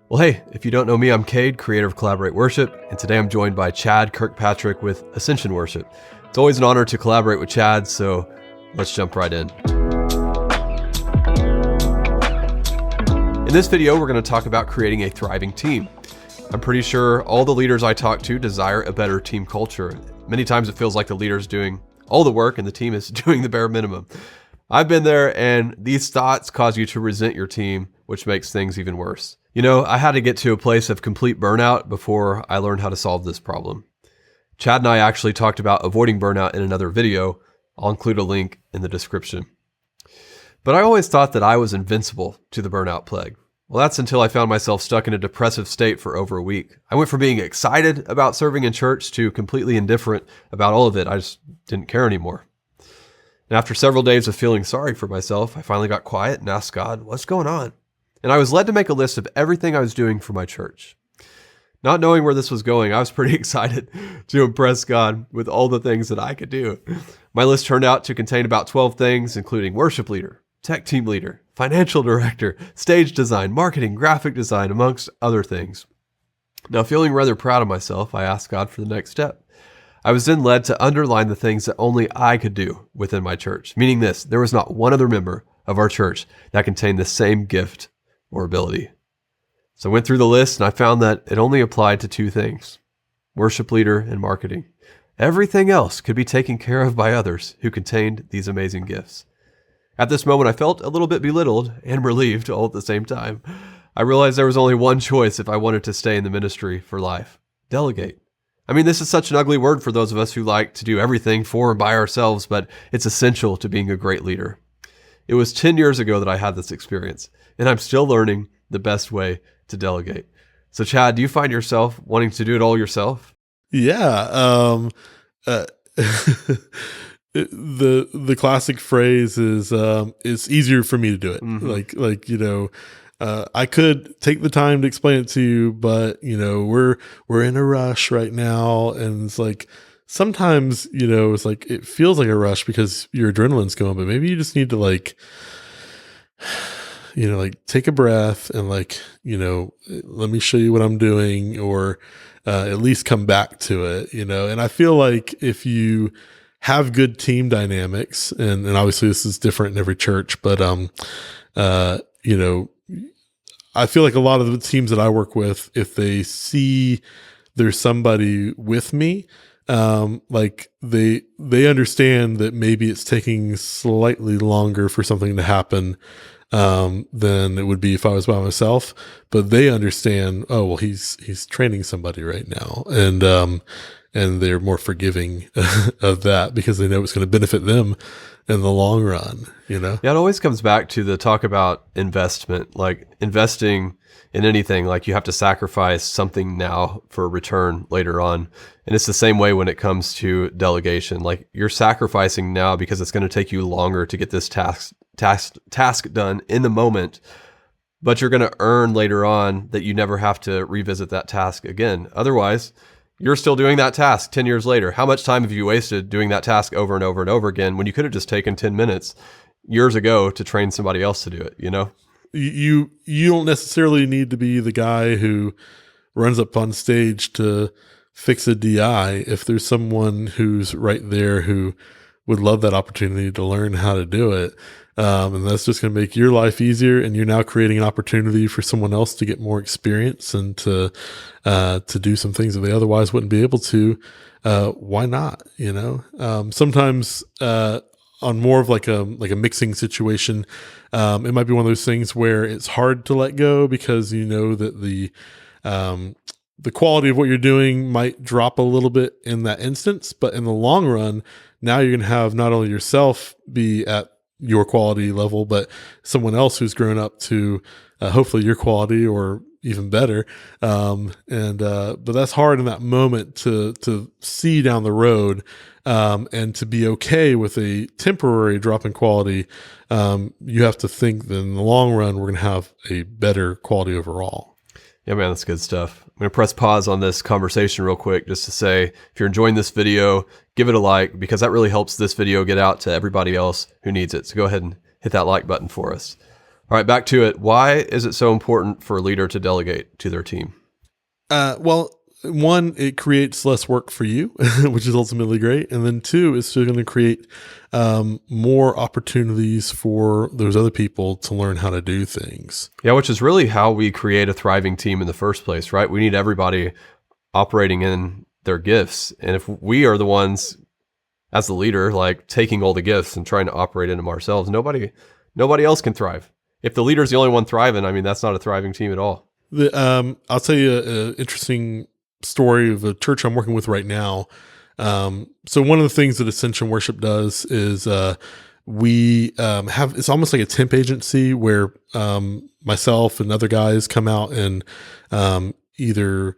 Well, hey, if you don't know me, I'm Cade, creator of Collaborate Worship, and today I'm joined by Chad Kirkpatrick with Ascension Worship. It's always an honor to collaborate with Chad, so let's jump right in. In this video, we're going to talk about creating a thriving team. I'm pretty sure all the leaders I talk to desire a better team culture. Many times it feels like the leader's doing all the work and the team is doing the bare minimum. I've been there, and these thoughts cause you to resent your team, which makes things even worse. You know, I had to get to a place of complete burnout before I learned how to solve this problem. Chad and I actually talked about avoiding burnout in another video. I'll include a link in the description. But I always thought that I was invincible to the burnout plague. Well, that's until I found myself stuck in a depressive state for over a week. I went from being excited about serving in church to completely indifferent about all of it. I just didn't care anymore. And after several days of feeling sorry for myself, I finally got quiet and asked God, what's going on? And I was led to make a list of everything I was doing for my church. Not knowing where this was going, I was pretty excited to impress God with all the things that I could do. My list turned out to contain about 12 things, including worship leader, tech team leader, financial director, stage design, marketing, graphic design, amongst other things. Now, feeling rather proud of myself, I asked God for the next step. I was then led to underline the things that only I could do within my church, meaning this: there was not one other member of our church that contained the same gift or ability. So I went through the list and I found that it only applied to two things: worship leader and marketing. Everything else could be taken care of by others who contained these amazing gifts. At this moment, I felt a little bit belittled and relieved all at the same time. I realized there was only one choice if I wanted to stay in the ministry for life: delegate. I mean, this is such an ugly word for those of us who like to do everything for and by ourselves, but it's essential to being a great leader. It was 10 years ago that I had this experience, and I'm still learning the best way to delegate. So Chad, do you find yourself wanting to do it all yourself? Yeah. The classic phrase is it's easier for me to do it. Mm-hmm. I could take the time to explain it to you, but we're in a rush right now, and it's like sometimes it's like it feels like a rush because your adrenaline's going, but maybe you just need to take a breath and let me show you what I'm doing, or at least come back to it, And I feel like if you have good team dynamics, and obviously this is different in every church, but I feel like a lot of the teams that I work with, if they see there's somebody with me, they understand that maybe it's taking slightly longer for something to happen than it would be if I was by myself, but they understand, oh, well, he's training somebody right now. And they're more forgiving of that because they know it's going to benefit them in the long run, Yeah, it always comes back to the talk about investment, like investing in anything, like you have to sacrifice something now for a return later on. And it's the same way when it comes to delegation. Like you're sacrificing now because it's going to take you longer to get this task done in the moment, but you're going to earn later on that you never have to revisit that task again. Otherwise, you're still doing that task 10 years later. How much time have you wasted doing that task over and over and over again when you could have just taken 10 minutes years ago to train somebody else to do it, You don't necessarily need to be the guy who runs up on stage to fix a DI if there's someone who's right there who would love that opportunity to learn how to do it. And that's just going to make your life easier. And you're now creating an opportunity for someone else to get more experience and to do some things that they otherwise wouldn't be able to. Why not? Sometimes, on more of like a mixing situation, it might be one of those things where it's hard to let go because that the quality of what you're doing might drop a little bit in that instance, but in the long run, now you're going to have not only yourself be at your quality level, but someone else who's grown up to hopefully your quality or even better. But that's hard in that moment to see down the road, and to be okay with a temporary drop in quality. You have to think that in the long run, we're going to have a better quality overall. Yeah, man, that's good stuff. I'm going to press pause on this conversation real quick just to say, if you're enjoying this video, give it a like, because that really helps this video get out to everybody else who needs it. So go ahead and hit that like button for us. All right, back to it. Why is it so important for a leader to delegate to their team? Well, one, it creates less work for you, which is ultimately great. And then two, it's still going to create more opportunities for those other people to learn how to do things. Yeah, which is really how we create a thriving team in the first place, right? We need everybody operating in their gifts. And if we are the ones as the leader, like taking all the gifts and trying to operate in them ourselves, nobody else can thrive. If the leader's the only one thriving, I mean, that's not a thriving team at all. I'll tell you an interesting story of a church I'm working with right now. So one of the things that Ascension Worship does is we have, it's almost like a temp agency where myself and other guys come out and either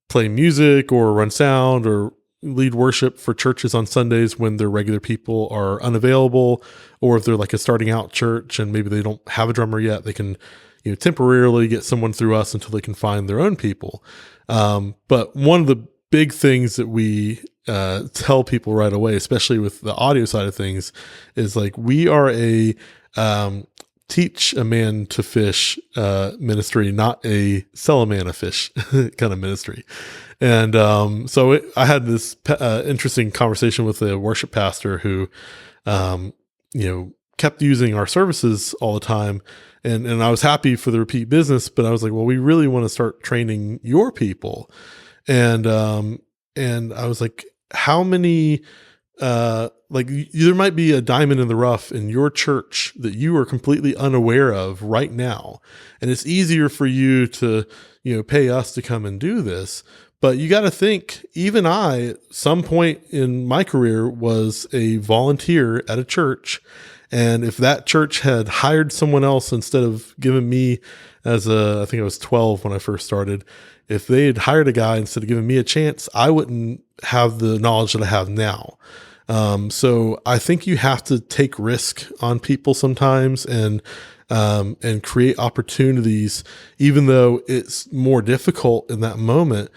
play music or run sound or lead worship for churches on Sundays when their regular people are unavailable, or if they're like a starting out church and maybe they don't have a drummer yet, they can temporarily get someone through us until they can find their own people. But one of the big things that we tell people right away, especially with the audio side of things, is like we are a teach a man to fish ministry, not a sell a man a fish kind of ministry. And I had this interesting conversation with a worship pastor who, kept using our services all the time. And I was happy for the repeat business, but I was like, well, we really want to start training your people. And I was like, how many, there might be a diamond in the rough in your church that you are completely unaware of right now. And it's easier for you to, pay us to come and do this. But you got to think, even I, at some point in my career, was a volunteer at a church. And if that church had hired someone else instead of giving me I think I was 12 when I first started, if they had hired a guy instead of giving me a chance, I wouldn't have the knowledge that I have now. So I think you have to take risk on people sometimes and create opportunities, even though it's more difficult in that moment.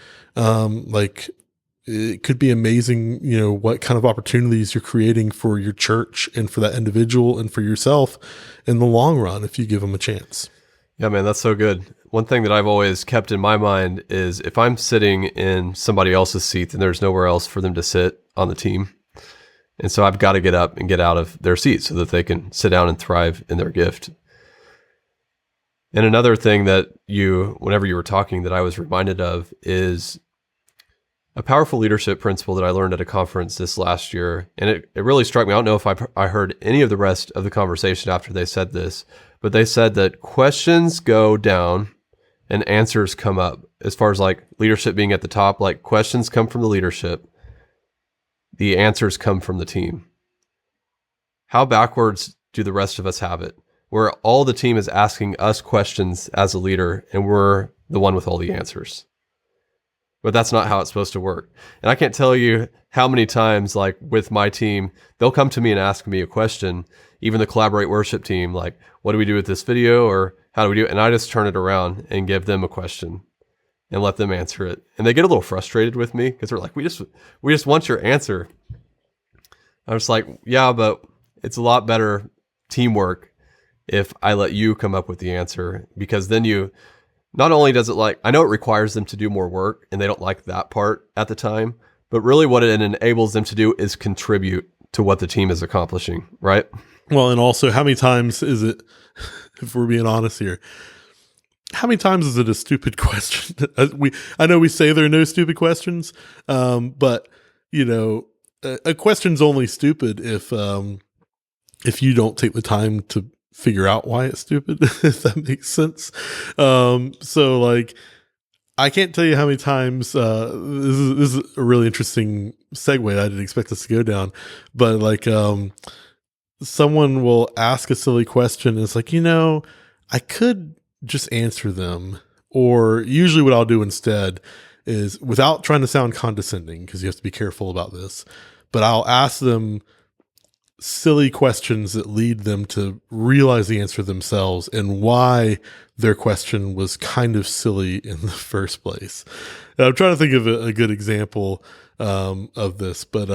It could be amazing, what kind of opportunities you're creating for your church and for that individual and for yourself in the long run if you give them a chance. Yeah, man, that's so good. One thing that I've always kept in my mind is if I'm sitting in somebody else's seat, then there's nowhere else for them to sit on the team. And so I've got to get up and get out of their seat so that they can sit down and thrive in their gift. And another thing that whenever you were talking, that I was reminded of is a powerful leadership principle that I learned at a conference this last year. And it really struck me. I don't know if I heard any of the rest of the conversation after they said this, but they said that questions go down and answers come up. As far as like leadership being at the top, like questions come from the leadership, the answers come from the team. How backwards do the rest of us have it? Where all the team is asking us questions as a leader and we're the one with all the answers. But that's not how it's supposed to work. And I can't tell you how many times, like with my team, they'll come to me and ask me a question, even the Collaborate Worship team, like, what do we do with this video? Or how do we do it? And I just turn it around and give them a question and let them answer it. And they get a little frustrated with me because they're like, we just want your answer. I'm just like, yeah, but it's a lot better teamwork if I let you come up with the answer, because then not only does it I know it requires them to do more work and they don't like that part at the time, but really what it enables them to do is contribute to what the team is accomplishing, right? Well, and also how many times is it, if we're being honest here, how many times is it a stupid question? I know we say there are no stupid questions, but a question's only stupid if you don't take the time to figure out why it's stupid, if that makes sense. So I can't tell you how many times, this is a really interesting segue. I didn't expect this to go down, but someone will ask a silly question. And it's like, I could just answer them. Or usually what I'll do instead is, without trying to sound condescending, because you have to be careful about this, but I'll ask them silly questions that lead them to realize the answer themselves and why their question was kind of silly in the first place. And I'm trying to think of a good example of this, but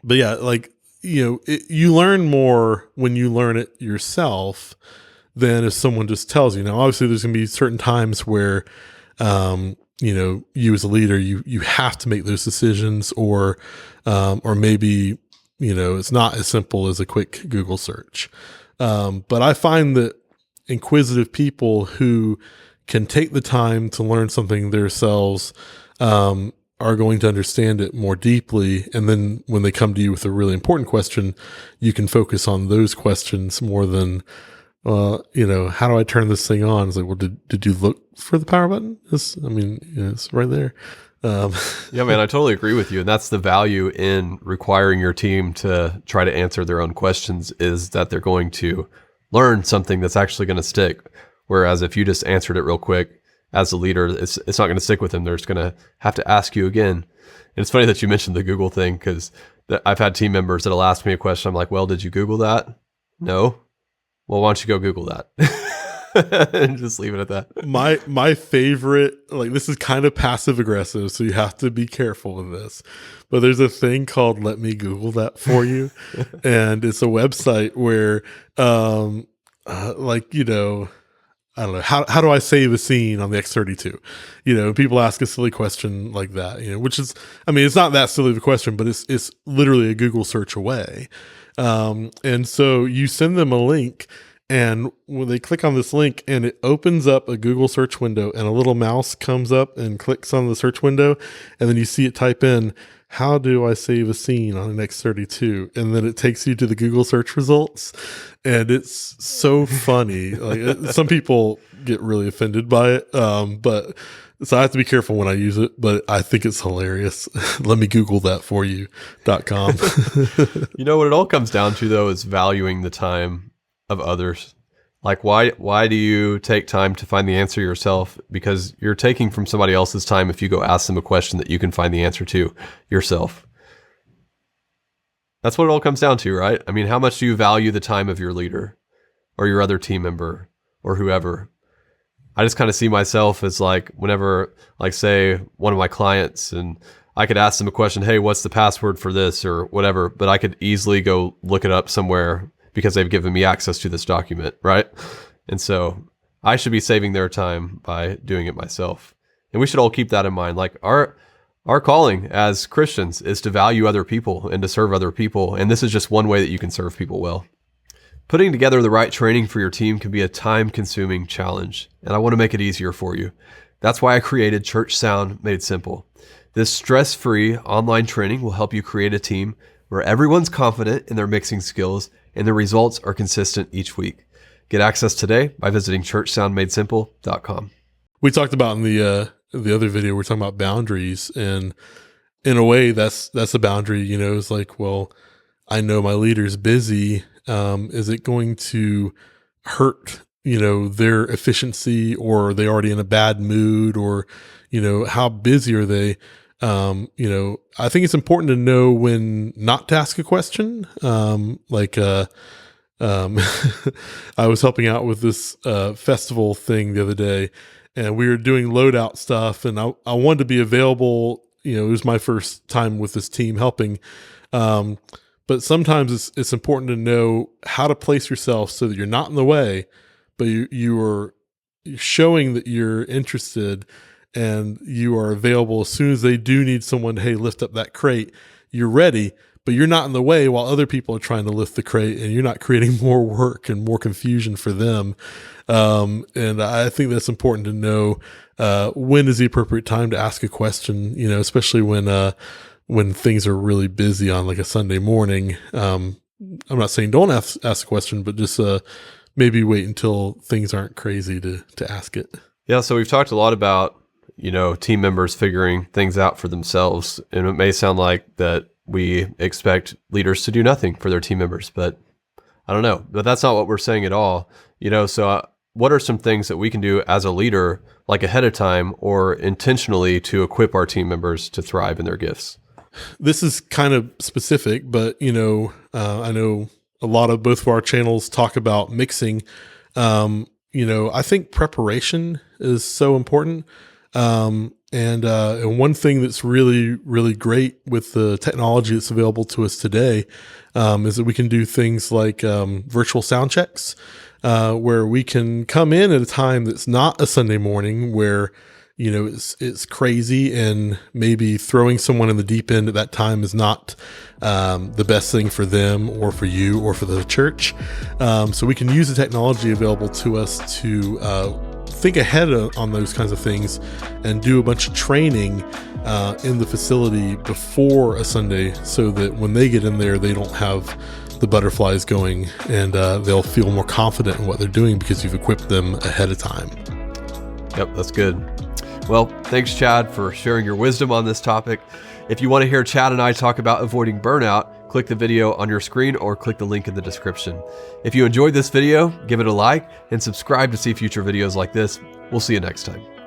yeah, you learn more when you learn it yourself than if someone just tells you. Now, obviously, there's going to be certain times where, you as a leader, you have to make those decisions, or maybe, it's not as simple as a quick Google search. But I find that inquisitive people who can take the time to learn something themselves, are going to understand it more deeply. And then when they come to you with a really important question, you can focus on those questions more than, how do I turn this thing on? It's like, well, did you look for the power button? It's right there. Yeah, man, I totally agree with you. And that's the value in requiring your team to try to answer their own questions, is that they're going to learn something that's actually going to stick. Whereas if you just answered it real quick, as a leader, it's not going to stick with them. They're just going to have to ask you again. And it's funny that you mentioned the Google thing, because I've had team members that'll ask me a question. I'm like, well, did you Google that? No. Well, why don't you go Google that? And just leave it at that. My favorite, this is kind of passive aggressive, so you have to be careful with this. But there's a thing called Let Me Google That For You. And it's a website where, I don't know, how do I save a scene on the X32? People ask a silly question like that, which is, it's not that silly of a question, but it's literally a Google search away. And so you send them a link, and when they click on this link, and it opens up a Google search window, and a little mouse comes up and clicks on the search window, and then you see it type in, how do I save a scene on an X32? And then it takes you to the Google search results. And it's so funny. Some people get really offended by it. But so I have to be careful when I use it, but I think it's hilarious. Let me Google that for you.com. What it all comes down to, though, is valuing the time of others. Like, why do you take time to find the answer yourself? Because you're taking from somebody else's time if you go ask them a question that you can find the answer to yourself. That's what it all comes down to, right? How much do you value the time of your leader or your other team member or whoever? I just kind of see myself as whenever, say, one of my clients, and I could ask them a question, hey, what's the password for this or whatever, but I could easily go look it up somewhere because they've given me access to this document, right? And so I should be saving their time by doing it myself. And we should all keep that in mind. Our calling as Christians is to value other people and to serve other people. And this is just one way that you can serve people well. Putting together the right training for your team can be a time-consuming challenge, and I want to make it easier for you. That's why I created Church Sound Made Simple. This stress-free online training will help you create a team where everyone's confident in their mixing skills and the results are consistent each week. Get access today by visiting churchsoundmadesimple.com. We talked about in the other video, we're talking about boundaries, and in a way that's a boundary. It's like, well, I know my leader's busy. Is it going to hurt, their efficiency, or are they already in a bad mood, or, how busy are they? I think it's important to know when not to ask a question. I was helping out with this festival thing the other day, and we were doing loadout stuff, and I wanted to be available. It was my first time with this team helping. But sometimes it's important to know how to place yourself so that you're not in the way, but you're showing that you're interested and you are available as soon as they do need someone to, hey, lift up that crate. You're ready, but you're not in the way while other people are trying to lift the crate, and you're not creating more work and more confusion for them. And I think that's important to know when is the appropriate time to ask a question, especially when things are really busy on a Sunday morning. I'm not saying don't ask a question, but just maybe wait until things aren't crazy to ask it. Yeah, so we've talked a lot about, team members figuring things out for themselves. And it may sound like that we expect leaders to do nothing for their team members, but I don't know. But that's not what we're saying at all. So what are some things that we can do as a leader, ahead of time or intentionally, to equip our team members to thrive in their gifts? This is kind of specific, but, I know a lot of both of our channels talk about mixing. I think preparation is so important. And one thing that's really, really great with the technology that's available to us today, is that we can do things like, virtual sound checks. where we can come in at a time that's not a Sunday morning where, it's crazy, and maybe throwing someone in the deep end at that time is not the best thing for them or for you or for the church. So we can use the technology available to us to think ahead on those kinds of things and do a bunch of training in the facility before a Sunday, so that when they get in there, they don't have the butterflies going, and they'll feel more confident in what they're doing because you've equipped them ahead of time. Yep, that's good. Well, thanks, Chad, for sharing your wisdom on this topic. If you want to hear Chad and I talk about avoiding burnout, click the video on your screen or click the link in the description. If you enjoyed this video, give it a like and subscribe to see future videos like this. We'll see you next time.